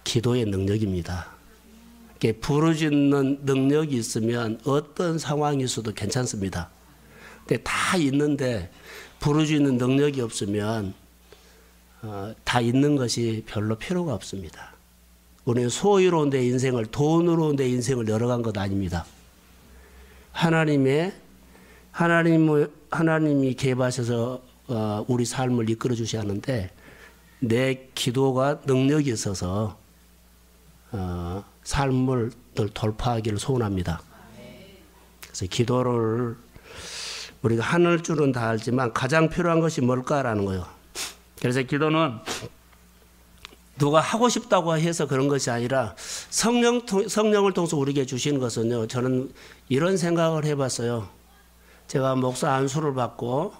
기도의 능력입니다. 부르짖는 능력이 있으면 어떤 상황이 있어도 괜찮습니다. 근데 다 있는데 부르짖는 능력이 없으면 다 있는 것이 별로 필요가 없습니다. 우리는 소유로 내 인생을, 돈으로 내 인생을 열어간 것 아닙니다. 하나님이 개입하셔서 우리 삶을 이끌어 주셔야 하는데, 내 기도가 능력이 있어서 삶을 늘 돌파하기를 소원합니다. 그래서 기도를 우리가 하늘 줄은 다 알지만 가장 필요한 것이 뭘까라는 거예요. 그래서 기도는 누가 하고 싶다고 해서 그런 것이 아니라 성령을 통해서 우리에게 주시는 것은요, 저는 이런 생각을 해봤어요. 제가 목사 안수를 받고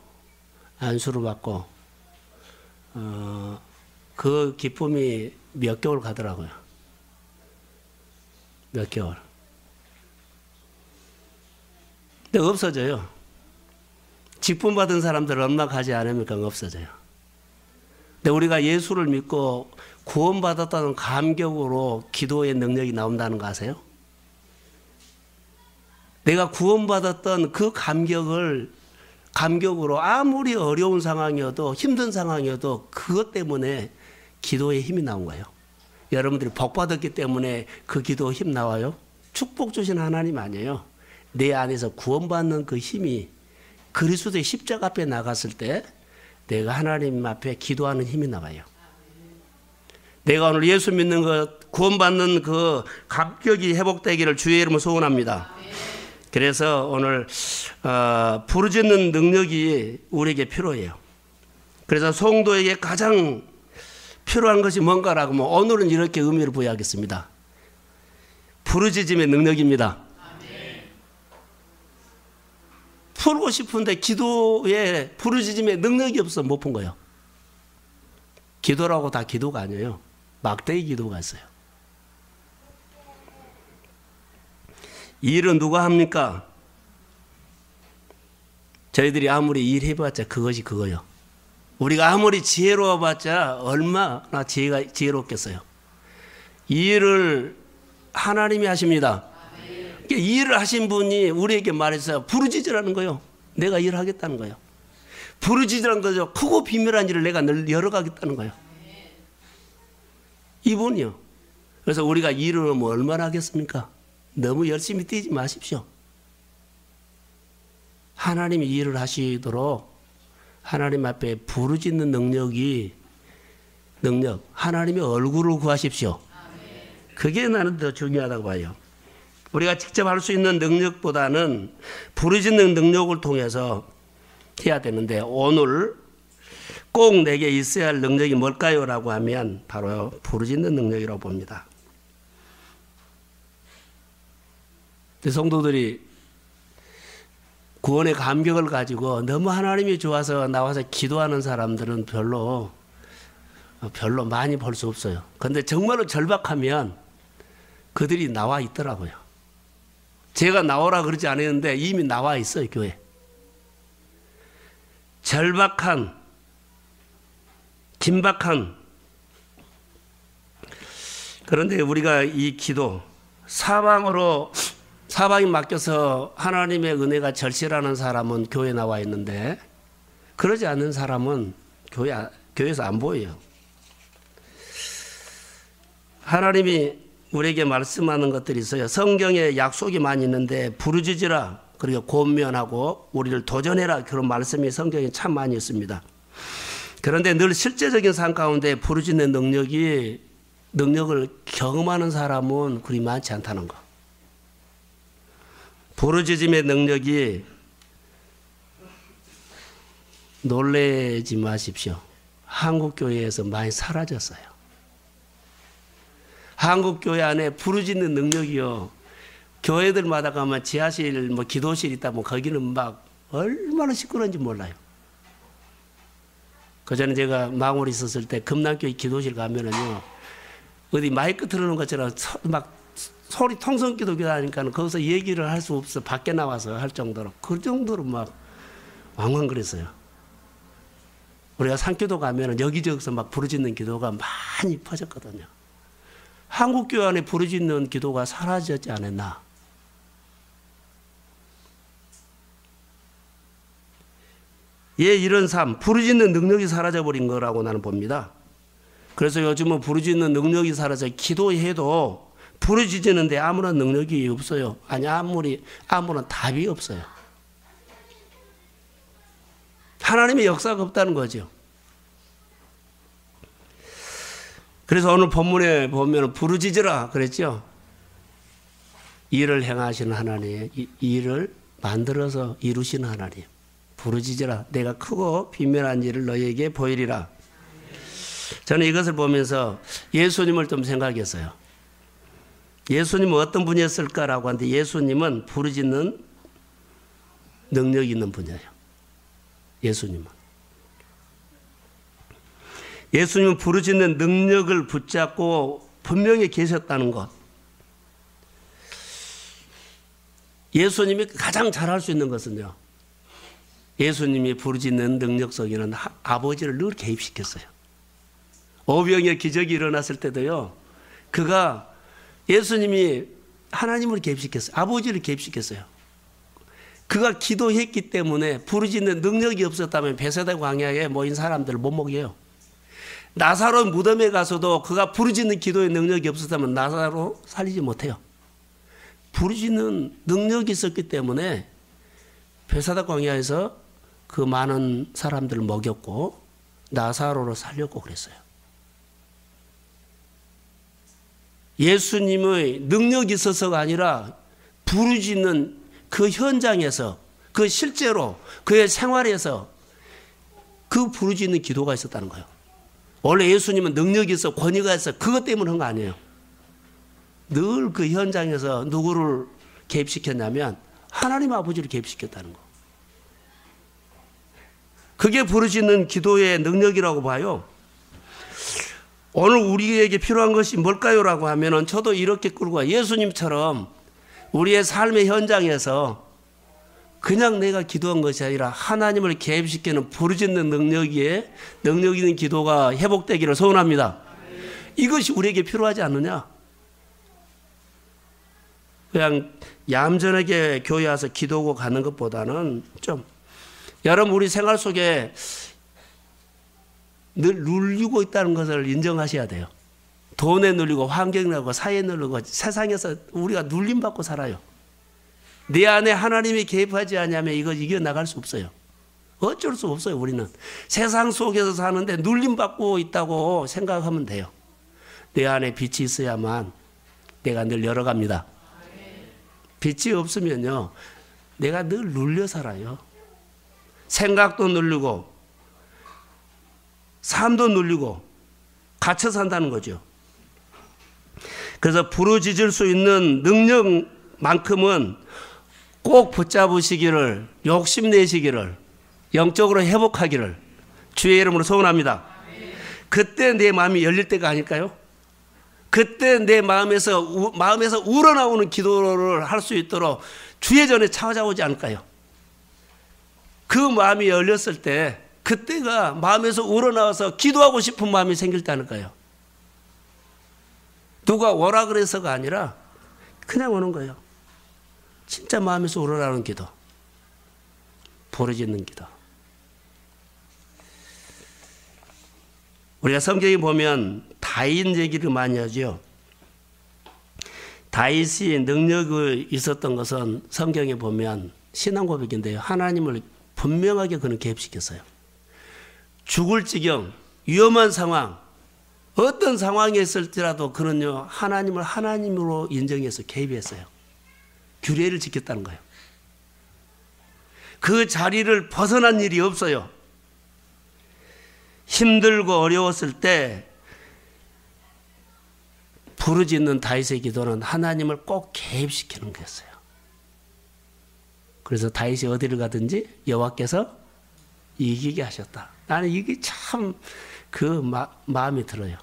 그 기쁨이 몇 개월 가더라고요. 몇 개월. 근데 없어져요. 직분 받은 사람들 얼마 가지 않으니까 없어져요. 근데 우리가 예수를 믿고 구원받았다는 감격으로 기도의 능력이 나온다는 거 아세요? 내가 구원받았던 그 감격으로 아무리 어려운 상황이어도 힘든 상황이어도 그것 때문에 기도의 힘이 나온 거예요. 여러분들이 복 받았기 때문에 그 기도 힘 나와요? 축복 주신 하나님 아니에요. 내 안에서 구원받는 그 힘이 그리스도의 십자가 앞에 나갔을 때 내가 하나님 앞에 기도하는 힘이 나와요. 내가 오늘 예수 믿는 것, 구원받는 그 감격이 회복되기를 주의 이름으로 소원합니다. 그래서 오늘 부르짖는 능력이 우리에게 필요해요. 그래서 성도에게 가장 필요한 것이 뭔가라고 하면 오늘은 이렇게 의미를 부여하겠습니다. 부르짖음의 능력입니다. 풀고 싶은데 기도에 부르짖음의 능력이 없어 못 푼 거예요. 기도라고 다 기도가 아니에요. 막대기 기도가 있어요. 일은 누가 합니까? 저희들이 아무리 일해봤자 그것이 그거예요. 우리가 아무리 지혜로워봤자 얼마나 지혜롭겠어요. 이 일을 하나님이 하십니다. 이 일을 하신 분이 우리에게 말했어요. 부르짖으라는 거예요. 내가 일을 하겠다는 거예요. 부르짖으라는 거죠. 크고 비밀한 일을 내가 늘 열어가겠다는 거예요. 이분이요. 그래서 우리가 일을 하면 얼마나 하겠습니까? 너무 열심히 뛰지 마십시오. 하나님이 일을 하시도록 하나님 앞에 부르짖는 능력, 하나님의 얼굴을 구하십시오. 그게 나는 더 중요하다고 봐요. 우리가 직접 할 수 있는 능력보다는 부르짖는 능력을 통해서 해야 되는데, 오늘 꼭 내게 있어야 할 능력이 뭘까요? 라고 하면 바로 부르짖는 능력이라고 봅니다. 성도들이 구원의 감격을 가지고 너무 하나님이 좋아서 나와서 기도하는 사람들은 별로 많이 볼 수 없어요. 그런데 정말로 절박하면 그들이 나와 있더라고요. 제가 나오라 그러지 않았는데 이미 나와 있어요, 교회. 절박한, 긴박한. 그런데 우리가 이 기도, 사방이 맡겨서 하나님의 은혜가 절실하는 사람은 교회에 나와 있는데, 그러지 않는 사람은 교회에서 안 보여요. 하나님이 우리에게 말씀하는 것들이 있어요. 성경에 약속이 많이 있는데 부르짖으라, 그리고 권면하고 우리를 도전해라, 그런 말씀이 성경에 참 많이 있습니다. 그런데 늘 실제적인 삶 가운데 부르짖는 능력을 경험하는 사람은 그리 많지 않다는 거. 부르짖음의 능력이, 놀라지 마십시오, 한국교회에서 많이 사라졌어요. 한국교회 안에 부르짖는 능력이요, 교회들마다 가면 지하실, 기도실 있다, 거기는 막 얼마나 시끄러운지 몰라요. 그전에 제가 망울에 있었을 때 금남교회 기도실 가면은요, 어디 마이크 틀어놓은 것처럼 막 소리 통성기도 하니까 거기서 얘기를 할 수 없어. 밖에 나와서 할 정도로. 그 정도로 막 왕왕 그랬어요. 우리가 산기도 가면 여기저기서 막 부르짖는 기도가 많이 퍼졌거든요. 한국교회 안에 부르짖는 기도가 사라지지 않았나? 이런 삶, 부르짖는 능력이 사라져버린 거라고 나는 봅니다. 그래서 요즘은 부르짖는 능력이 사라져 기도해도 부르짖는데 아무런 능력이 없어요. 아니 아무런 답이 없어요. 하나님의 역사가 없다는 거죠. 그래서 오늘 본문에 보면 부르짖으라 그랬죠. 일을 행하시는 하나님, 일을 만들어서 이루시는 하나님. 부르짖으라. 내가 크고 비밀한 일을 너희에게 보이리라. 저는 이것을 보면서 예수님을 좀 생각했어요. 예수님은 어떤 분이었을까라고 하는데 예수님은 부르짖는 능력이 있는 분이에요. 예수님은 부르짖는 능력을 붙잡고 분명히 계셨다는 것. 예수님이 가장 잘할 수 있는 것은요. 예수님이 부르짖는 능력 속에는 아버지를 늘 개입시켰어요. 오병이어 기적이 일어났을 때도요. 그가 예수님이 하나님을 개입시켰어요. 아버지를 개입시켰어요. 그가 기도했기 때문에 부르짖는 능력이 없었다면 베세다 광야에 모인 사람들을 못 먹여요. 나사로 무덤에 가서도 그가 부르짖는 기도의 능력이 없었다면 나사로 살리지 못해요. 부르짖는 능력이 있었기 때문에 베세다 광야에서 그 많은 사람들을 먹였고 나사로를 살렸고 그랬어요. 예수님의 능력이 있어서가 아니라 부르짖는 그 현장에서 그 실제로 그의 생활에서 그 부르짖는 기도가 있었다는 거예요. 원래 예수님은 능력이 있어 권위가 있어 그것 때문에 한 거 아니에요. 늘 그 현장에서 누구를 개입시켰냐면 하나님 아버지를 개입시켰다는 거. 그게 부르짖는 기도의 능력이라고 봐요. 오늘 우리에게 필요한 것이 뭘까요? 라고 하면은 저도 이렇게 끌고 가 예수님처럼 우리의 삶의 현장에서 그냥 내가 기도한 것이 아니라 하나님을 개입시키는 부르짖는 능력 있는 기도가 회복되기를 소원합니다. 이것이 우리에게 필요하지 않느냐? 그냥 얌전하게 교회 와서 기도하고 가는 것보다는 좀 여러분 우리 생활 속에 늘 눌리고 있다는 것을 인정하셔야 돼요. 돈에 눌리고 환경에 눌리고 사회에 눌리고 세상에서 우리가 눌림받고 살아요. 내 안에 하나님이 개입하지 않으면 이거 이겨나갈 수 없어요. 어쩔 수 없어요. 우리는 세상 속에서 사는데 눌림받고 있다고 생각하면 돼요. 내 안에 빛이 있어야만 내가 늘 열어갑니다. 빛이 없으면요 내가 늘 눌려 살아요. 생각도 눌리고 삶도 눌리고 갇혀 산다는 거죠. 그래서 부르짖을 수 있는 능력만큼은 꼭 붙잡으시기를, 욕심내시기를, 영적으로 회복하기를 주의 이름으로 소원합니다. 그때 내 마음이 열릴 때가 아닐까요? 그때 내 마음에서 우러나오는 기도를 할 수 있도록 주의 전에 찾아오지 않을까요? 그 마음이 열렸을 때 그때가 마음에서 우러나와서 기도하고 싶은 마음이 생길 때 아닐까요? 누가 오라 그래서가 아니라 그냥 오는 거예요. 진짜 마음에서 우러나오는 기도, 부르짖는 기도. 우리가 성경에 보면 다윗 얘기를 많이 하죠. 다윗이 능력이 있었던 것은 성경에 보면 신앙 고백인데요. 하나님을 분명하게 그는 개입시켰어요. 죽을 지경, 위험한 상황, 어떤 상황에 있을지라도 그는요, 하나님을 하나님으로 인정해서 개입했어요. 규례를 지켰다는 거예요. 그 자리를 벗어난 일이 없어요. 힘들고 어려웠을 때 부르짖는 다윗의 기도는 하나님을 꼭 개입시키는 거였어요. 그래서 다윗이 어디를 가든지 여호와께서 이기게 하셨다. 나는 이게 참 그 마음이 들어요.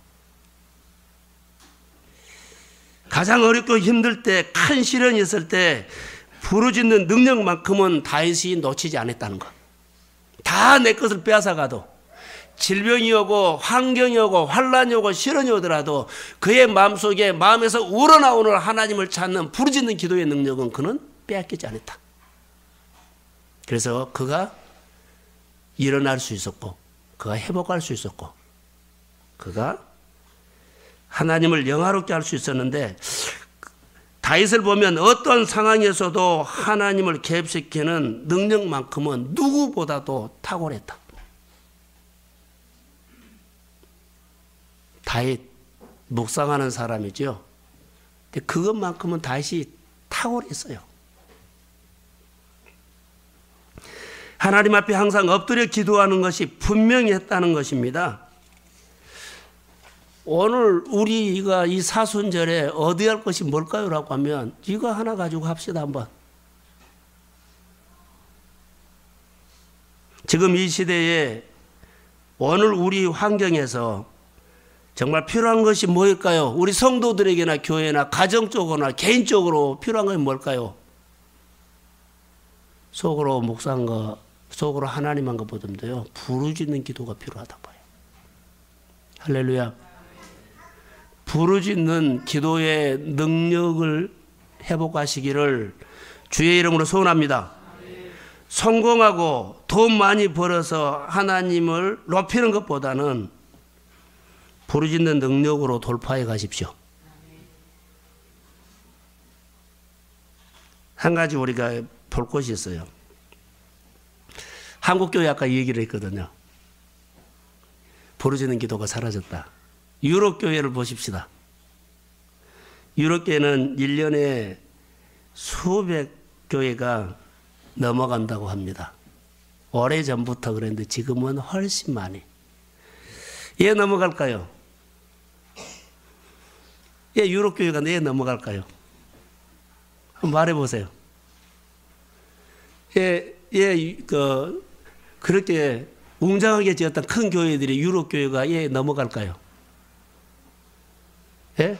가장 어렵고 힘들 때, 큰 시련이 있을 때 부르짖는 능력만큼은 다윗이 놓치지 않았다는 것. 다 내 것을 빼앗아가도 질병이 오고 환경이 오고 환란이 오고 시련이 오더라도 그의 마음속에 마음에서 우러나오는 하나님을 찾는 부르짖는 기도의 능력은 그는 빼앗기지 않았다. 그래서 그가 일어날 수 있었고 그가 회복할 수 있었고 그가 하나님을 영화롭게 할 수 있었는데 다윗을 보면 어떤 상황에서도 하나님을 개입시키는 능력만큼은 누구보다도 탁월했다. 다윗 묵상하는 사람이죠. 근데 그것만큼은 다윗이 탁월했어요. 하나님 앞에 항상 엎드려 기도하는 것이 분명히 했다는 것입니다. 오늘 우리가 이 사순절에 얻어야 할 것이 뭘까요? 라고 하면 이거 하나 가지고 합시다 한번. 지금 이 시대에 오늘 우리 환경에서 정말 필요한 것이 뭘까요? 우리 성도들에게나 교회나 가정적으로나 개인적으로 필요한 것이 뭘까요? 속으로 묵상한 거, 속으로 하나님 한 것보다도요, 부르짖는 기도가 필요하다고 봐요. 할렐루야. 부르짖는 기도의 능력을 회복하시기를 주의 이름으로 소원합니다. 성공하고 돈 많이 벌어서 하나님을 높이는 것보다는 부르짖는 능력으로 돌파해 가십시오. 한 가지 우리가 볼 것이 있어요. 한국교회 아까 얘기를 했거든요. 부르짖는 기도가 사라졌다. 유럽교회를 보십시다. 유럽교회는 1년에 수백 교회가 넘어간다고 합니다. 오래전부터 그랬는데 지금은 훨씬 많이. 예, 넘어갈까요? 예, 유럽교회가 예, 넘어갈까요? 한번 말해보세요. 예, 그렇게 웅장하게 지었던 큰 교회들이 유럽교회가 예, 넘어갈까요? 예?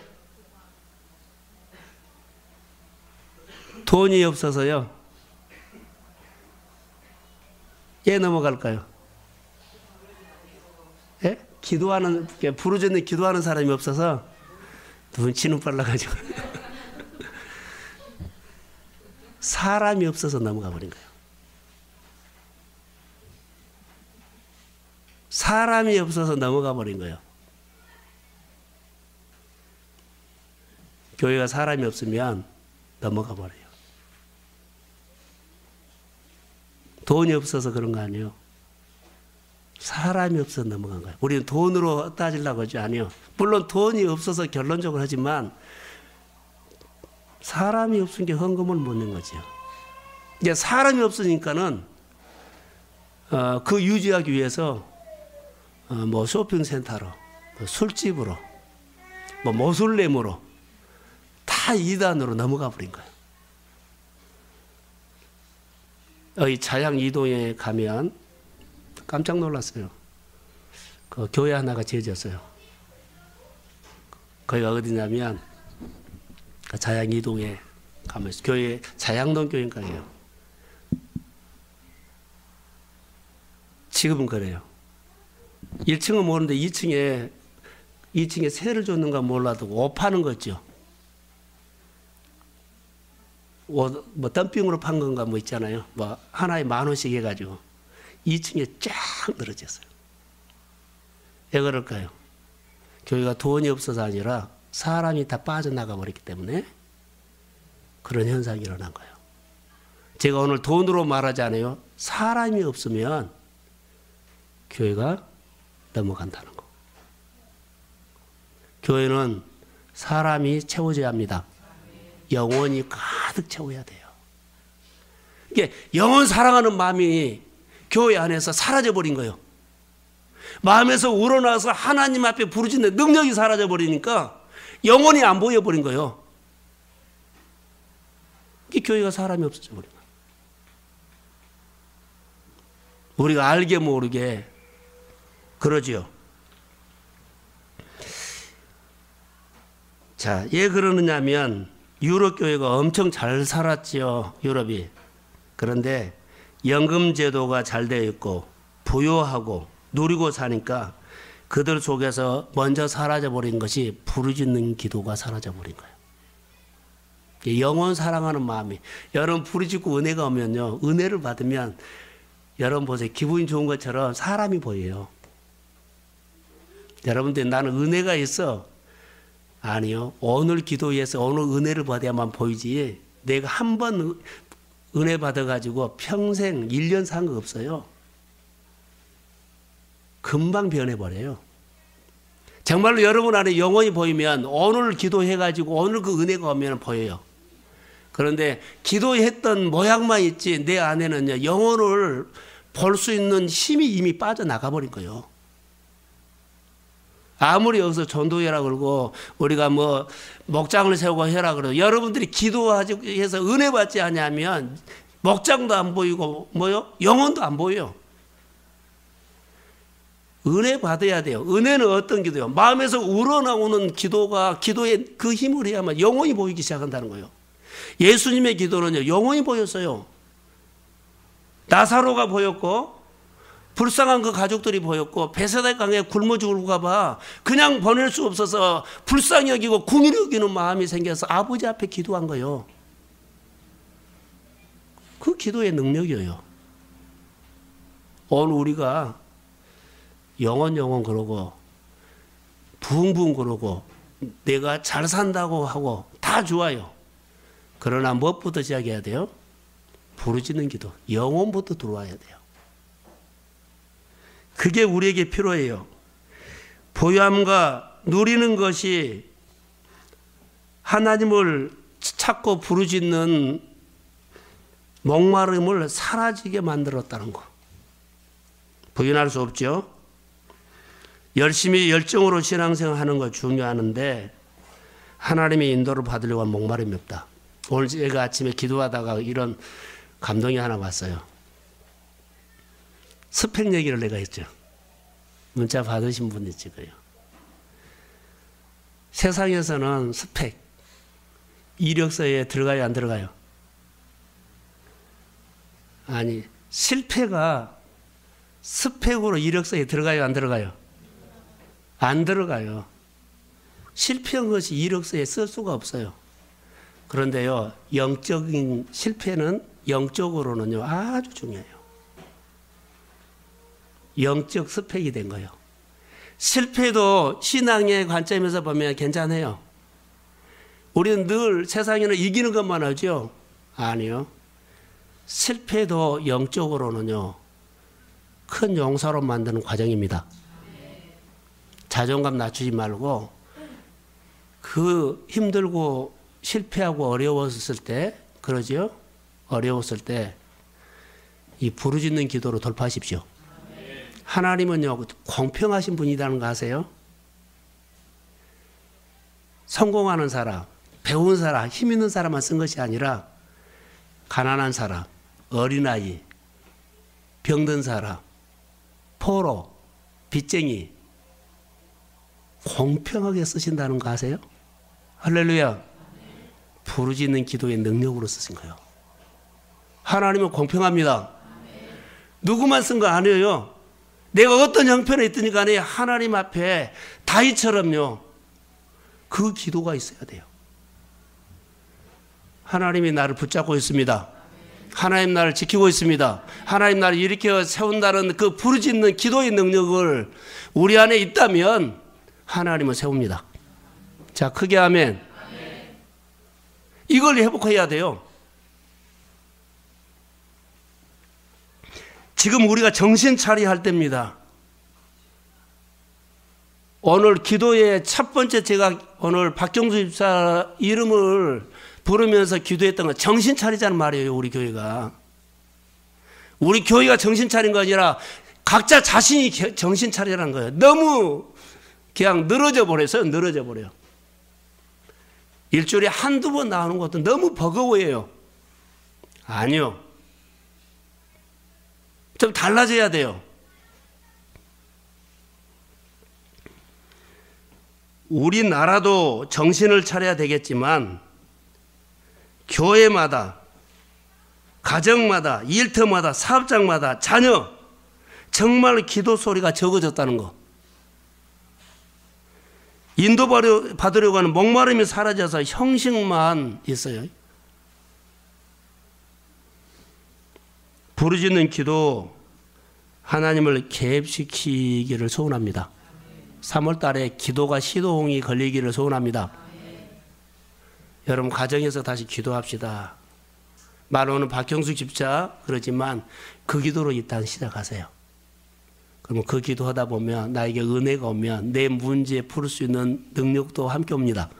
돈이 없어서요. 예, 넘어갈까요? 예? 기도하는, 부르짖는 기도하는 사람이 없어서 눈치는 빨라가지고. 사람이 없어서 넘어가 버린 거예요. 사람이 없어서 넘어가 버린 거예요. 교회가 사람이 없으면 넘어가 버려요. 돈이 없어서 그런 거 아니에요. 사람이 없어서 넘어간 거예요. 우리는 돈으로 따지려고 하지 아니요. 물론 돈이 없어서 결론적으로 하지만 사람이 없은 게 헌금을 못 낸 거죠. 이제 사람이 없으니까는 그 유지하기 위해서 뭐 쇼핑센터로, 뭐 술집으로, 뭐 모술렘으로 다 이단으로 넘어가 버린 거예요. 이 자양 이동에 가면 깜짝 놀랐어요. 그 교회 하나가 지어졌어요. 거기가 어디냐면 그 자양 이동에 가면 교회 자양동 교회인가요? 지금은 그래요. 1층은 모르는데 2층에 세를 줬는가 몰라도 옷 파는 거 있죠. 옷, 뭐 덤핑으로 판 건가 뭐 있잖아요. 뭐 하나에 10,000원씩 해가지고 2층에 쫙 늘어졌어요. 왜 그럴까요? 교회가 돈이 없어서 아니라 사람이 다 빠져나가 버렸기 때문에 그런 현상이 일어난 거예요. 제가 오늘 돈으로 말하지 않아요. 사람이 없으면 교회가 넘어간다는 거. 교회는 사람이 채워져야 합니다. 영혼이 가득 채워야 돼요. 이게 영혼 사랑하는 마음이 교회 안에서 사라져버린 거예요. 마음에서 우러나서 하나님 앞에 부르짖는 능력이 사라져버리니까 영혼이 안 보여버린 거예요. 이 교회가 사람이 없어져 버린 거예요. 우리가 알게 모르게 그러지요. 자, 왜 그러느냐면 유럽 교회가 엄청 잘 살았지요. 유럽이. 그런데 연금 제도가 잘 되어 있고 부유하고 누리고 사니까 그들 속에서 먼저 사라져버린 것이 부르짖는 기도가 사라져버린 거예요. 영혼 사랑하는 마음이. 여러분 부르짖고 은혜가 오면요. 은혜를 받으면 여러분 보세요. 기분이 좋은 것처럼 사람이 보여요. 여러분들 나는 은혜가 있어. 아니요. 오늘 기도에서 오늘 은혜를 받아야만 보이지. 내가 한 번 은혜 받아가지고 평생 1년 산 거 없어요. 금방 변해버려요. 정말로 여러분 안에 영혼이 보이면 오늘 기도해가지고 오늘 그 은혜가 오면 보여요. 그런데 기도했던 모양만 있지 내 안에는요. 영혼을 볼 수 있는 힘이 이미 빠져나가 버린 거예요. 아무리 여기서 전도해라 그러고 우리가 뭐 목장을 세우고 해라 그러고 여러분들이 기도하지 해서 은혜 받지 않냐면 목장도 안 보이고 뭐요? 영혼도 안 보여요. 은혜 받아야 돼요. 은혜는 어떤 기도요? 마음에서 우러나오는 기도가 기도의 그 힘을 해야만 영혼이 보이기 시작한다는 거예요. 예수님의 기도는요. 영혼이 보였어요. 나사로가 보였고 불쌍한 그 가족들이 보였고 베세다 강에 굶어 죽을까 봐 그냥 보낼 수 없어서 불쌍히 여기고 궁일이 여기는 마음이 생겨서 아버지 앞에 기도한 거예요. 그 기도의 능력이에요. 오늘 우리가 영혼 그러고 붕붕 그러고 내가 잘 산다고 하고 다 좋아요. 그러나 무엇부터 시작해야 돼요? 부르짖는 기도. 영혼부터 들어와야 돼요. 그게 우리에게 필요해요. 보유함과 누리는 것이 하나님을 찾고 부르짖는 목마름을 사라지게 만들었다는 거. 부인할 수 없죠. 열심히 열정으로 신앙생활하는 거 중요하는데 하나님의 인도를 받으려고 하는 목마름이 없다. 오늘 제가 아침에 기도하다가 이런 감동이 하나 왔어요. 스펙 얘기를 내가 했죠. 문자 받으신 분이 찍어요. 세상에서는 스펙, 이력서에 들어가요, 안 들어가요? 아니, 실패가 스펙으로 이력서에 들어가요, 안 들어가요? 안 들어가요. 실패한 것이 이력서에 쓸 수가 없어요. 그런데요, 영적인 실패는 영적으로는요, 아주 중요해요. 영적 스펙이 된 거예요. 실패도 신앙의 관점에서 보면 괜찮아요. 우리는 늘 세상에는 이기는 것만 하죠? 아니요. 실패도 영적으로는요, 큰 용사로 만드는 과정입니다. 자존감 낮추지 말고 그 힘들고 실패하고 어려웠을 때, 그러죠? 어려웠을 때 이 부르짖는 기도로 돌파하십시오. 하나님은요, 공평하신 분이라는 거 아세요? 성공하는 사람, 배운 사람, 힘 있는 사람만 쓴 것이 아니라 가난한 사람, 어린아이, 병든 사람, 포로, 빚쟁이 공평하게 쓰신다는 거 아세요? 할렐루야. 부르짖는 기도의 능력으로 쓰신 거예요. 하나님은 공평합니다. 누구만 쓴 거 아니에요. 내가 어떤 형편에 있든지 간에 하나님 앞에 다윗처럼요, 그 기도가 있어야 돼요. 하나님이 나를 붙잡고 있습니다. 하나님 나를 지키고 있습니다. 하나님 나를 일으켜 세운다는 그 부르짖는 기도의 능력을 우리 안에 있다면 하나님은 세웁니다. 자, 크게 아멘. 이걸 회복해야 돼요. 지금 우리가 정신 차려야 할 때입니다. 오늘 기도의 첫 번째 제가 오늘 박경수 집사 이름을 부르면서 기도했던 건 정신 차리자는 말이에요. 우리 교회가. 우리 교회가 정신 차린 거 아니라 각자 자신이 정신 차리라는 거예요. 너무 그냥 늘어져 버렸어요. 늘어져 버려요. 일주일에 한두 번 나오는 것도 너무 버거워해요. 아니요. 좀 달라져야 돼요. 우리나라도 정신을 차려야 되겠지만 교회마다, 가정마다, 일터마다, 사업장마다, 자녀, 정말 기도 소리가 적어졌다는 거. 인도받으려고 하는 목마름이 사라져서 형식만 있어요. 부르짖는 기도, 하나님을 개입시키기를 소원합니다. 3월 달에 기도가 시동이 걸리기를 소원합니다. 여러분 가정에서 다시 기도합시다. 말로는 박형수 집사 그러지만 그 기도로 일단 시작하세요. 그러면 그 기도하다 보면 나에게 은혜가 오면 내 문제 풀 수 있는 능력도 함께 옵니다.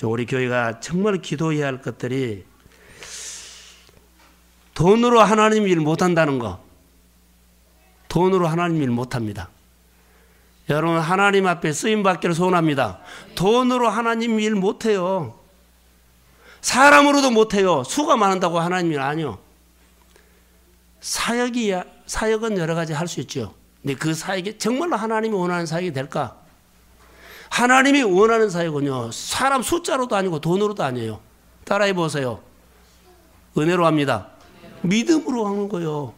우리 교회가 정말 기도해야 할 것들이 돈으로 하나님 일 못한다는 거. 돈으로 하나님 일 못합니다. 여러분 하나님 앞에 쓰임받기를 소원합니다. 돈으로 하나님 일 못해요. 사람으로도 못해요. 수가 많은다고 하나님 일 아니요. 사역은 여러 가지 할 수 있죠. 근데 그 사역이 정말로 하나님이 원하는 사역이 될까? 하나님이 원하는 사역은요, 사람 숫자로도 아니고 돈으로도 아니에요. 따라해 보세요. 은혜로 합니다. 믿음으로 하는 거예요.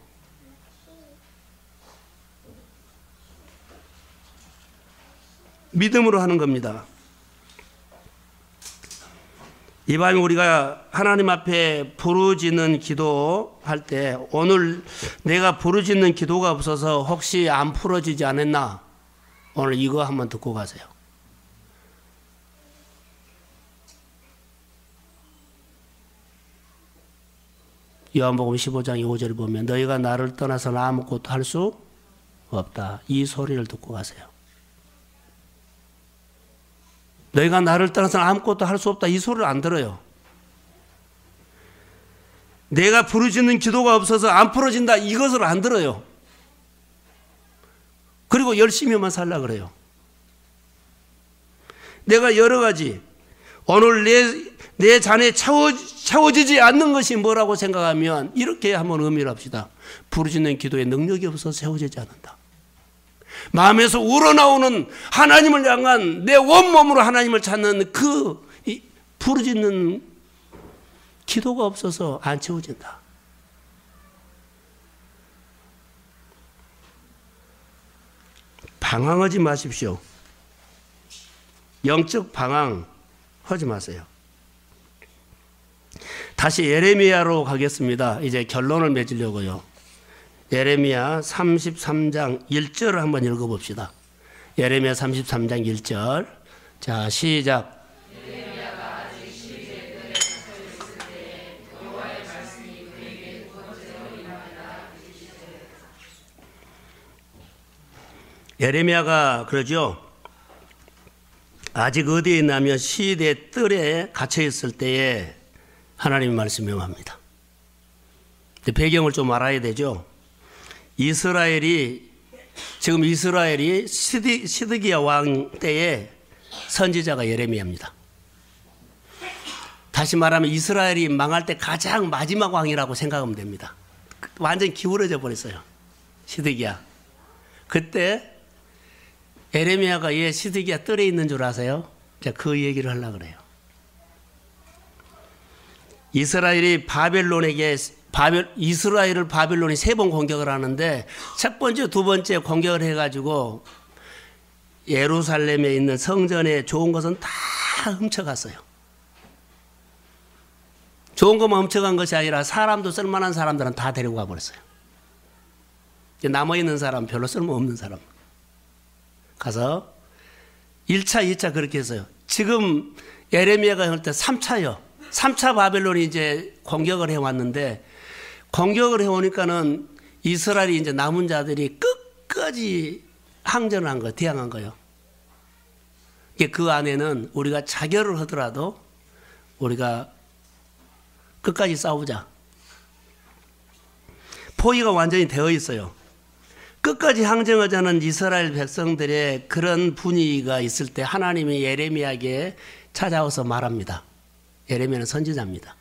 믿음으로 하는 겁니다. 이 밤에 우리가 하나님 앞에 부르짖는 기도할 때 오늘 내가 부르짖는 기도가 없어서 혹시 안 풀어지지 않았나? 오늘 이거 한번 듣고 가세요. 요한복음 15장 5절을 보면 너희가 나를 떠나서는 아무것도 할 수 없다. 이 소리를 듣고 가세요. 너희가 나를 떠나서는 아무것도 할 수 없다. 이 소리를 안 들어요. 내가 부르짖는 기도가 없어서 안 풀어진다. 이것을 안 들어요. 그리고 열심히만 살려고 그래요. 내가 여러 가지 오늘 내 잔에 채워지지 않는 것이 뭐라고 생각하면 이렇게 한번 의미를 합시다. 부르짖는 기도에 능력이 없어서 채워지지 않는다. 마음에서 우러나오는 하나님을 향한 내 온몸으로 하나님을 찾는 그 부르짖는 기도가 없어서 안 채워진다. 방황하지 마십시오. 영적 방황하지 마세요. 다시 예레미야로 가겠습니다. 이제 결론을 맺으려고요. 예레미야 33장 1절을 한번 읽어봅시다. 예레미야 33장 1절. 자, 시작. 예레미야가 그러죠. 아직 어디에 있냐면 시대 뜰에 갇혀 있을 때에 하나님의 말씀이 명합니다. 배경을 좀 알아야 되죠. 지금 이스라엘이 시드기야 왕 때에 선지자가 예레미야입니다. 다시 말하면 이스라엘이 망할 때 가장 마지막 왕이라고 생각하면 됩니다. 완전히 기울어져 버렸어요. 시드기야. 그때 예레미야가 왜 시드기야 뜰에 있는 줄 아세요? 자, 그 얘기를 하려고 그래요. 이스라엘을 바벨론이 3번 공격을 하는데 첫 번째, 두 번째 공격을 해가지고 예루살렘에 있는 성전에 좋은 것은 다 훔쳐갔어요. 좋은 것만 훔쳐간 것이 아니라 사람도 쓸만한 사람들은 다 데리고 가버렸어요. 남아있는 사람, 별로 쓸모없는 사람. 가서 1차, 2차 그렇게 했어요. 지금 예레미야가 할 때 3차요. 3차 바벨론이 이제 공격을 해왔는데 공격을 해오니까는 이스라엘이 이제 남은 자들이 끝까지 항전을 한 거예요. 대항한 거예요. 그 안에는 우리가 자결을 하더라도 우리가 끝까지 싸우자. 포위가 완전히 되어 있어요. 끝까지 항쟁하자는 이스라엘 백성들의 그런 분위기가 있을 때 하나님이 예레미야에게 찾아와서 말합니다. 예레미야는 선지자입니다.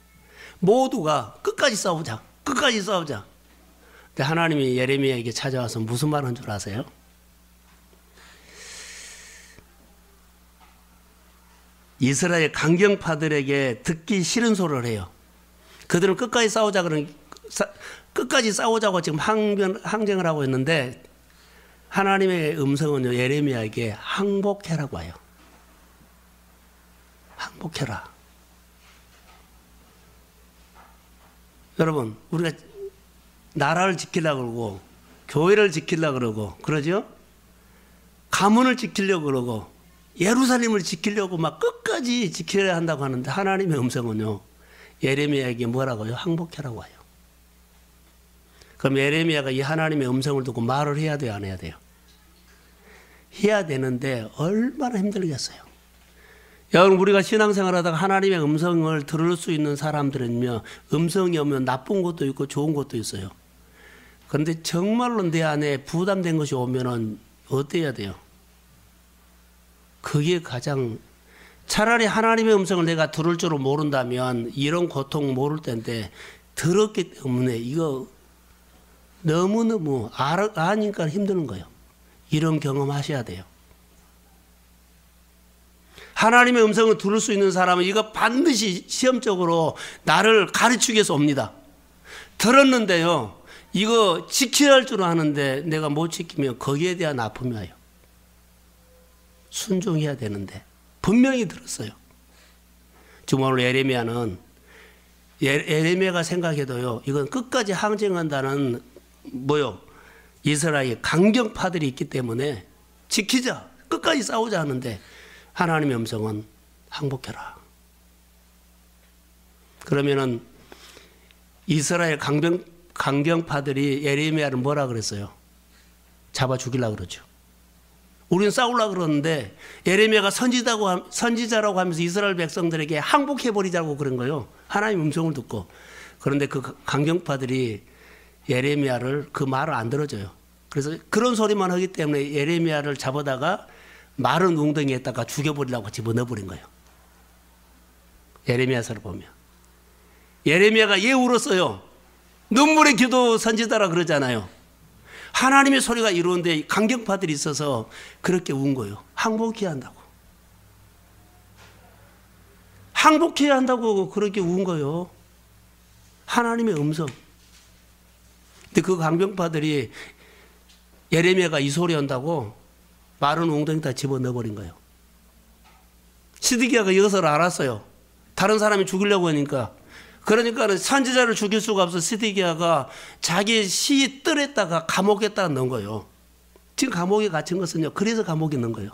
모두가 끝까지 싸우자. 끝까지 싸우자. 근데 하나님이 예레미야에게 찾아와서 무슨 말 한 줄 아세요? 이스라엘 강경파들에게 듣기 싫은 소리를 해요. 그들은 끝까지 싸우자 끝까지 싸우자고 지금 항쟁을 하고 있는데 하나님의 음성은요, 예레미야에게 항복해라고 해요. 항복해라. 여러분, 우리가 나라를 지키려고 그러고 교회를 지키려고 그러고 그러죠? 가문을 지키려고 그러고 예루살렘을 지키려고 막 끝까지 지켜야 한다고 하는데 하나님의 음성은요, 예레미야에게 뭐라고요? 항복해라고 해요. 그럼 예레미야가 이 하나님의 음성을 듣고 말을 해야 돼요, 안 해야 돼요? 해야 되는데 얼마나 힘들겠어요. 여러분, 우리가 신앙생활 하다가 하나님의 음성을 들을 수 있는 사람들은요, 음성이 오면 나쁜 것도 있고 좋은 것도 있어요. 그런데 정말로 내 안에 부담된 것이 오면은 어때야 돼요? 그게 가장, 차라리 하나님의 음성을 내가 들을 줄을 모른다면 이런 고통 모를 텐데 들었기 때문에 이거 너무너무 아니까 힘드는 거예요. 이런 경험 하셔야 돼요. 하나님의 음성을 들을 수 있는 사람은 이거 반드시 시험적으로 나를 가르치기 위해서 옵니다. 들었는데요, 이거 지켜야 할 줄 아는데 내가 못 지키면 거기에 대한 아픔이 와요. 순종해야 되는데 분명히 들었어요. 지금 오늘 예레미야는 예레미야가 생각해도요, 이건 끝까지 항쟁한다는 이스라엘 강경파들이 있기 때문에 지키자, 끝까지 싸우자 하는데 하나님의 음성은 항복해라. 그러면은 이스라엘 강경파들이 예레미야를 뭐라 그랬어요? 잡아 죽이려고 그러죠. 우리는 싸우려고 그러는데 예레미야가 선지자라고 하면서 이스라엘 백성들에게 항복해버리자고 그런 거예요. 하나님의 음성을 듣고. 그런데 그 강경파들이 예레미야를 그 말을 안 들어줘요. 그래서 그런 소리만 하기 때문에 예레미야를 잡아다가 마른 웅덩이에다가 죽여버리려고 집어넣어버린 거예요. 예레미야서를 보면. 예레미야가 예 울었어요. 눈물의 기도 선지자라 그러잖아요. 하나님의 소리가 이루는데 강경파들이 있어서 그렇게 운 거예요. 항복해야 한다고. 항복해야 한다고 그렇게 운 거예요. 하나님의 음성. 근데 그 강경파들이 예레미야가 이 소리 한다고 마른 웅덩이에다 집어넣어버린 거예요. 시드기야가 이것을 알았어요. 다른 사람이 죽이려고 하니까. 그러니까 선지자를 죽일 수가 없어 시드기야가 자기 시 뜰에다가 감옥에다가 넣은 거예요. 지금 감옥에 갇힌 것은요, 그래서 감옥에 넣은 거예요.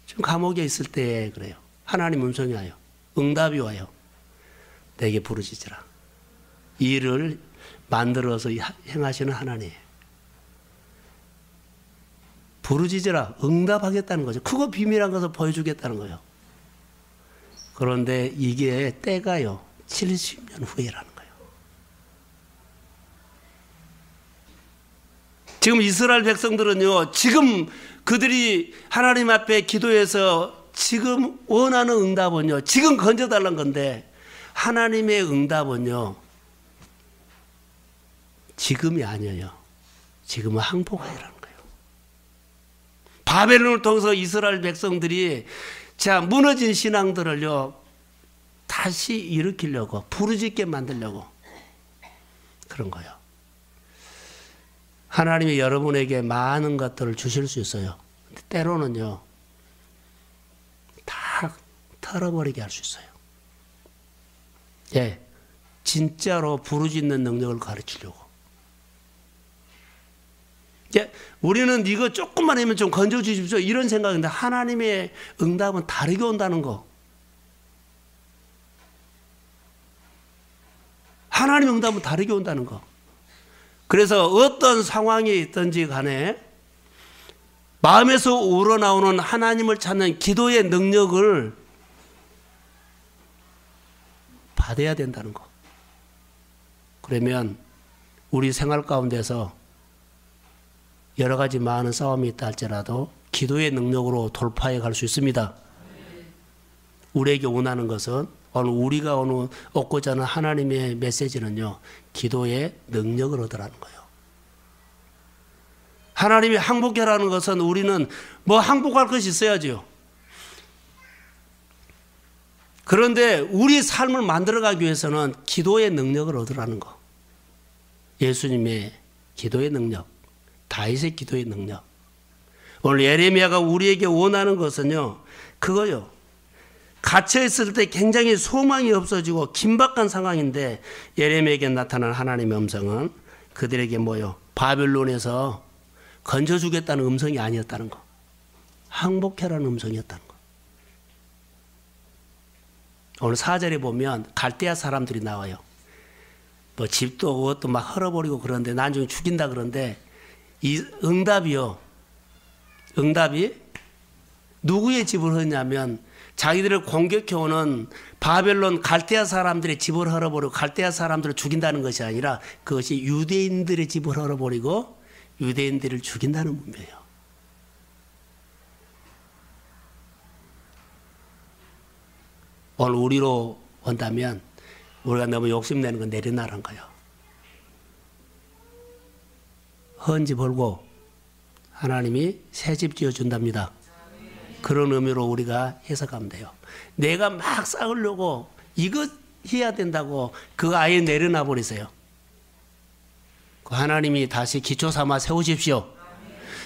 지금 감옥에 있을 때 그래요. 하나님 음성이 와요. 응답이 와요. 내게 부르짖으라. 이 일을 만들어서 행하시는 하나님이에요. 부르짖으라. 응답하겠다는 거죠. 크고 비밀한 것을 보여주겠다는 거예요. 그런데 이게 때가요, 70년 후에라는 거예요. 지금 이스라엘 백성들은요, 지금 그들이 하나님 앞에 기도해서 지금 원하는 응답은요, 지금 건져달라는 건데 하나님의 응답은요, 지금이 아니에요. 지금은 항복하라는 거예요. 바벨론을 통해서 이스라엘 백성들이 자, 무너진 신앙들을요, 다시 일으키려고, 부르짖게 만들려고 그런 거예요. 하나님이 여러분에게 많은 것들을 주실 수 있어요. 근데 때로는요, 다 털어버리게 할 수 있어요. 예, 진짜로 부르짖는 능력을 가르치려고. 예, 우리는 이거 조금만 하면 좀 건져주십시오 이런 생각인데 하나님의 응답은 다르게 온다는 거. 하나님의 응답은 다르게 온다는 거. 그래서 어떤 상황에 있든지 간에 마음에서 우러나오는 하나님을 찾는 기도의 능력을 받아야 된다는 거. 그러면 우리 생활 가운데서 여러 가지 많은 싸움이 있다 할지라도 기도의 능력으로 돌파해 갈 수 있습니다. 우리에게 원하는 것은 오늘 우리가 오늘 얻고자 하는 하나님의 메시지는요, 기도의 능력을 얻으라는 거예요. 하나님이 항복해라는 것은 우리는 뭐 항복할 것이 있어야죠. 그런데 우리 삶을 만들어가기 위해서는 기도의 능력을 얻으라는 거. 예수님의 기도의 능력, 다윗의 기도의 능력. 오늘 예레미야가 우리에게 원하는 것은요, 그거요. 갇혀있을 때 굉장히 소망이 없어지고 긴박한 상황인데 예레미야에게 나타난 하나님의 음성은 그들에게 뭐요? 바벨론에서 건져주겠다는 음성이 아니었다는 거. 항복해라는 음성이었다는 거. 오늘 4절에 보면 갈대아 사람들이 나와요. 뭐 집도 그것도 막 헐어버리고 그런데 나중에 죽인다 그런데 이 응답이요. 응답이 누구의 집을 헐냐면 자기들을 공격해오는 바벨론 갈대아 사람들의 집을 헐어버리고 갈대아 사람들을 죽인다는 것이 아니라 그것이 유대인들의 집을 헐어버리고 유대인들을 죽인다는 문제예요. 오늘 우리로 본다면 우리가 너무 욕심내는 건 내려놔란 거예요. 헌 집 헐고 하나님이 새 집 지어준답니다. 그런 의미로 우리가 해석하면 돼요. 내가 막 쌓으려고 이거 해야 된다고 그거 아예 내려놔 버리세요. 하나님이 다시 기초 삼아 세우십시오.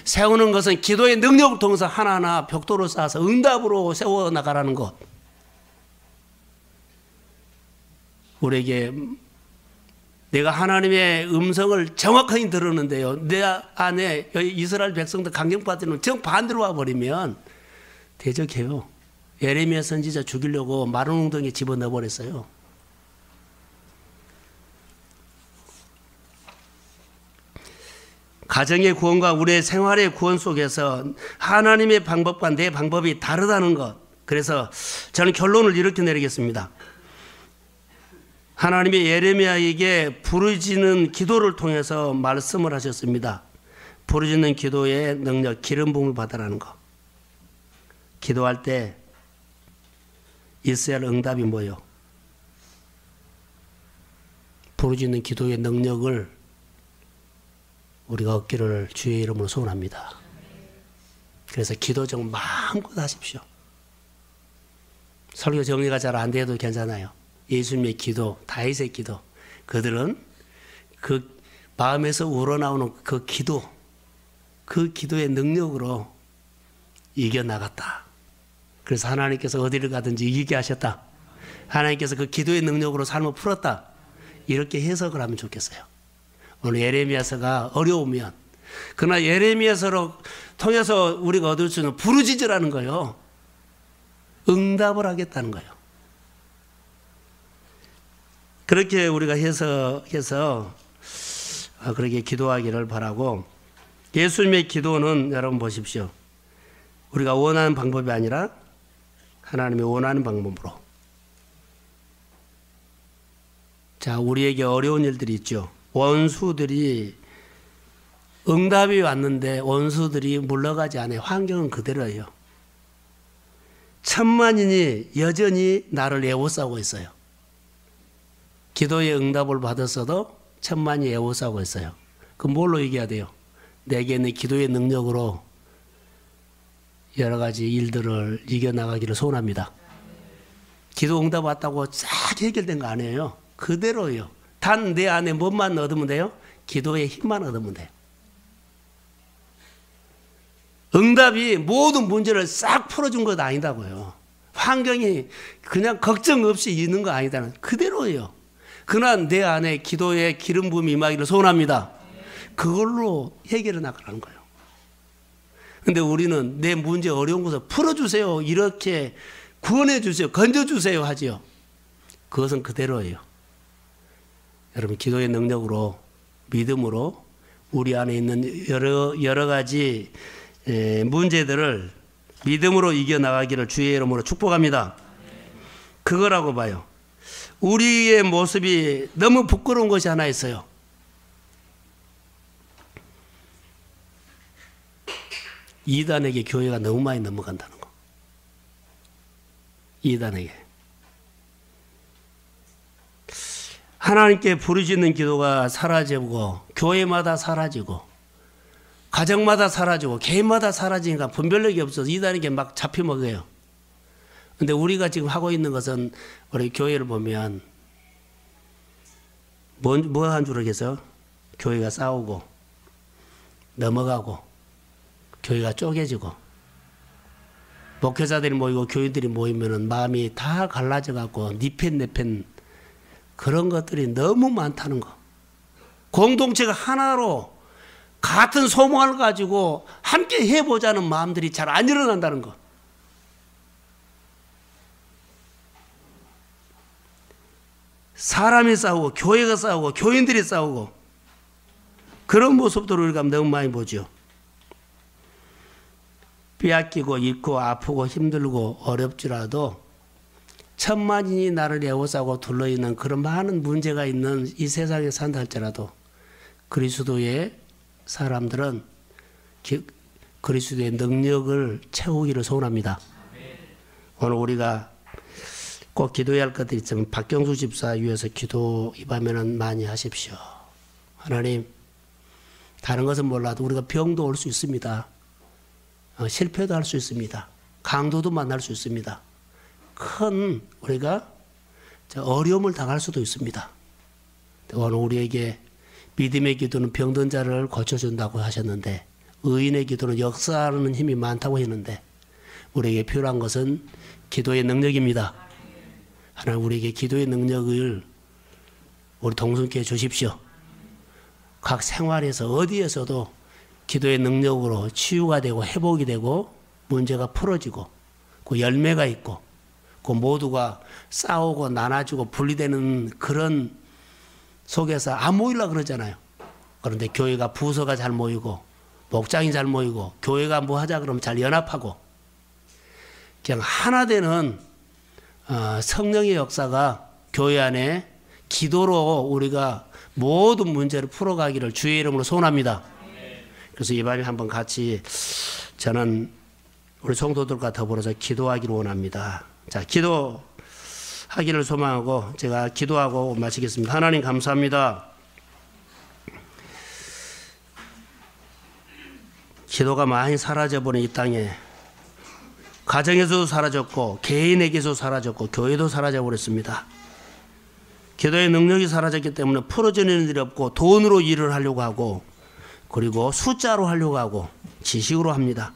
세우는 것은 기도의 능력을 통해서 하나하나 벽돌을 쌓아서 응답으로 세워나가라는 것. 우리에게 내가 하나님의 음성을 정확하게 들었는데요. 내 안에 이스라엘 백성들 강경받으면 정반대로 와버리면 대적해요. 예레미야 선지자 죽이려고 마른 웅덩이에 집어넣어 버렸어요. 가정의 구원과 우리의 생활의 구원 속에서 하나님의 방법과 내 방법이 다르다는 것. 그래서 저는 결론을 이렇게 내리겠습니다. 하나님이 예레미야에게 부르짖는 기도를 통해서 말씀을 하셨습니다. 부르짖는 기도의 능력, 기름 부음을 받으라는 거. 기도할 때 있어야 할 응답이 뭐예요? 부르짖는 기도의 능력을 우리가 얻기를 주의 이름으로 소원합니다. 그래서 기도 좀 마음껏 하십시오. 설교 정리가 잘 안 돼도 괜찮아요. 예수님의 기도, 다윗의 기도, 그들은 그 마음에서 우러나오는 그 기도, 그 기도의 능력으로 이겨나갔다. 그래서 하나님께서 어디를 가든지 이기게 하셨다. 하나님께서 그 기도의 능력으로 삶을 풀었다. 이렇게 해석을 하면 좋겠어요. 오늘 예레미야서가 어려우면, 그러나 예레미야서로 통해서 우리가 얻을 수 있는 부르짖으라는 거예요. 응답을 하겠다는 거예요. 그렇게 우리가 해석해서 그렇게 기도하기를 바라고, 예수님의 기도는 여러분 보십시오. 우리가 원하는 방법이 아니라 하나님이 원하는 방법으로. 자, 우리에게 어려운 일들이 있죠. 원수들이 응답이 왔는데 원수들이 물러가지 않아요. 환경은 그대로예요. 천만인이 여전히 나를 애워싸고 있어요. 기도의 응답을 받았어도 천만이 애워싸고 있어요. 그럼 뭘로 얘기해야 돼요? 내게 있는 기도의 능력으로 여러 가지 일들을 이겨나가기를 소원합니다. 기도 응답 왔다고 싹 해결된 거 아니에요. 그대로예요. 단 내 안에 뭐만 얻으면 돼요? 기도의 힘만 얻으면 돼요. 응답이 모든 문제를 싹 풀어준 것 아니다고요. 환경이 그냥 걱정 없이 있는 거 아니다는 그대로예요. 그러나 내 안에 기도의 기름 부음이 임하기를 소원합니다. 그걸로 해결해 나가라는 거예요. 근데 우리는 내 문제 어려운 것을 풀어주세요. 이렇게 구원해 주세요. 건져주세요 하지요. 그것은 그대로예요. 여러분 기도의 능력으로 믿음으로 우리 안에 있는 여러 가지 문제들을 믿음으로 이겨나가기를 주의 이름으로 축복합니다. 그거라고 봐요. 우리의 모습이 너무 부끄러운 것이 하나 있어요. 이단에게 교회가 너무 많이 넘어간다는 거. 이단에게. 하나님께 부르짖는 기도가 사라지고 교회마다 사라지고 가정마다 사라지고 개인마다 사라지니까 분별력이 없어서 이단에게 막 잡혀먹어요. 근데 우리가 지금 하고 있는 것은 우리 교회를 보면 뭐 한 줄 알겠어요? 교회가 싸우고 넘어가고 교회가 쪼개지고 목회자들이 모이고 교인들이 모이면은 마음이 다 갈라져 갖고 니 편 내 편 그런 것들이 너무 많다는 거. 공동체가 하나로 같은 소망을 가지고 함께 해보자는 마음들이 잘 안 일어난다는 거. 사람이 싸우고 교회가 싸우고 교인들이 싸우고 그런 모습들을 우리가 너무 많이 보죠. 빼앗기고 잃고 아프고 힘들고 어렵지라도 천만인이 나를 애워싸고 둘러있는 그런 많은 문제가 있는 이 세상에 산다 할지라도 그리스도의 사람들은 그리스도의 능력을 채우기를 소원합니다. 오늘 우리가 꼭 기도해야 할 것들이 있으면 박경수 집사 위해서 기도 이 밤에는 많이 하십시오. 하나님, 다른 것은 몰라도 우리가 병도 올 수 있습니다. 실패도 할 수 있습니다. 강도도 만날 수 있습니다. 큰 우리가 어려움을 당할 수도 있습니다. 오늘 우리에게 믿음의 기도는 병든 자를 고쳐준다고 하셨는데 의인의 기도는 역사하는 힘이 많다고 했는데 우리에게 필요한 것은 기도의 능력입니다. 하나님 우리에게 기도의 능력을 우리 동성교회 주십시오. 각 생활에서 어디에서도 기도의 능력으로 치유가 되고 회복이 되고 문제가 풀어지고 그 열매가 있고 그 모두가 싸우고 나눠지고 분리되는 그런 속에서 안 모이려고 그러잖아요. 그런데 교회가 부서가 잘 모이고 목장이 잘 모이고 교회가 뭐 하자 그러면 잘 연합하고 그냥 하나 되는 성령의 역사가 교회 안에 기도로 우리가 모든 문제를 풀어가기를 주의 이름으로 소원합니다. 그래서 이 밤에 한번 같이 저는 우리 성도들과 더불어서 기도하기를 원합니다. 자, 기도하기를 소망하고 제가 기도하고 마치겠습니다. 하나님 감사합니다. 기도가 많이 사라져버린 이 땅에 가정에서도 사라졌고 개인에게도 사라졌고 교회도 사라져버렸습니다. 기도의 능력이 사라졌기 때문에 풀어지는 일이 없고 돈으로 일을 하려고 하고 그리고 숫자로 하려고 하고 지식으로 합니다.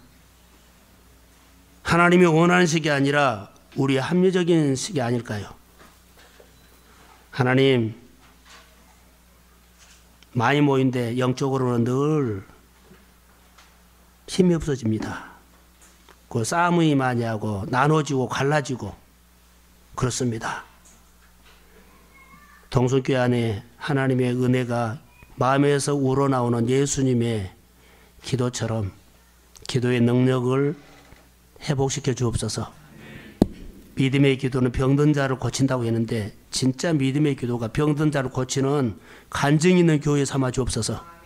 하나님이 원하는 식이 아니라 우리의 합리적인 식이 아닐까요? 하나님 많이 모인데 영적으로는 늘 힘이 없어집니다. 그 싸움이 많이 하고 나눠지고 갈라지고 그렇습니다. 동성교회 안에 하나님의 은혜가 마음에서 우러나오는 예수님의 기도처럼 기도의 능력을 회복시켜 주옵소서. 믿음의 기도는 병든 자를 고친다고 했는데 진짜 믿음의 기도가 병든 자를 고치는 간증 있는 교회 삼아 주옵소서.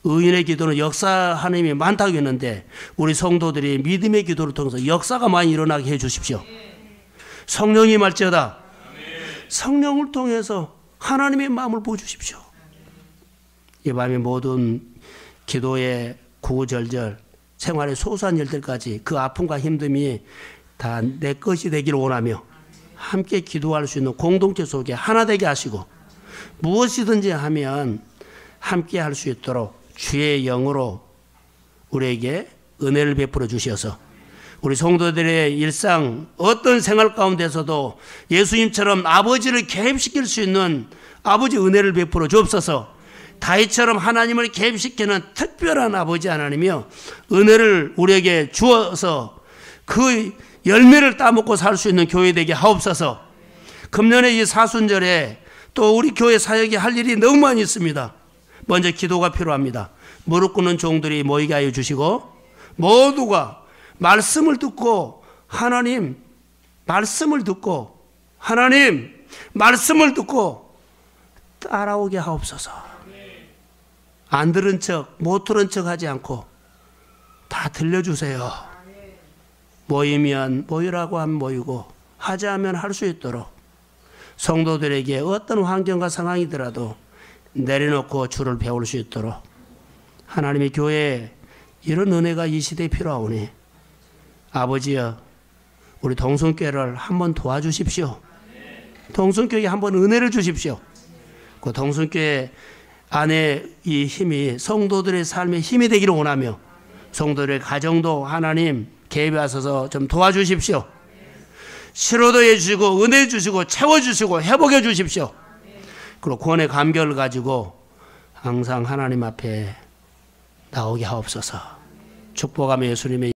의인의 기도는 역사하는 힘이 많다고 했는데 우리 성도들이 믿음의 기도를 통해서 역사가 많이 일어나게 해 주십시오. 성령이 말지어다. 성령을 통해서 하나님의 마음을 보여주십시오. 이 밤에 모든 기도의 구구절절 생활의 소소한 일들까지 그 아픔과 힘듦이 다 내 것이 되기를 원하며 함께 기도할 수 있는 공동체 속에 하나 되게 하시고 무엇이든지 하면 함께 할 수 있도록 주의 영으로 우리에게 은혜를 베풀어 주셔서 우리 성도들의 일상 어떤 생활 가운데서도 예수님처럼 아버지를 개입시킬 수 있는 아버지 은혜를 베풀어 주옵소서. 다윗처럼 하나님을 개입시키는 특별한 아버지 하나님이여 은혜를 우리에게 주어서 그 열매를 따먹고 살 수 있는 교회 되게 하옵소서. 금년에 이 사순절에 또 우리 교회 사역이 할 일이 너무 많이 있습니다. 먼저 기도가 필요합니다. 무릎 꿇는 종들이 모이게 하여 주시고 모두가 말씀을 듣고 하나님 말씀을 듣고 따라오게 하옵소서. 안 들은 척, 못 들은 척 하지 않고 다 들려주세요. 모이면 모이라고 하면 모이고 하자면 할 수 있도록 성도들에게 어떤 환경과 상황이더라도 내려놓고 주를 배울 수 있도록 하나님의 교회에 이런 은혜가 이 시대에 필요하오니 아버지여 우리 동성교회를 한번 도와주십시오. 동성교회에 한번 은혜를 주십시오. 그 동성교회 안에 이 힘이 성도들의 삶의 힘이 되기를 원하며 성도들의 가정도 하나님 개입하셔서 좀 도와주십시오. 치료도 해주시고 은혜 주시고 채워주시고 회복해 주십시오. 그리고 구원의 감격을 가지고 항상 하나님 앞에 나오게 하옵소서. 축복하며 예수님의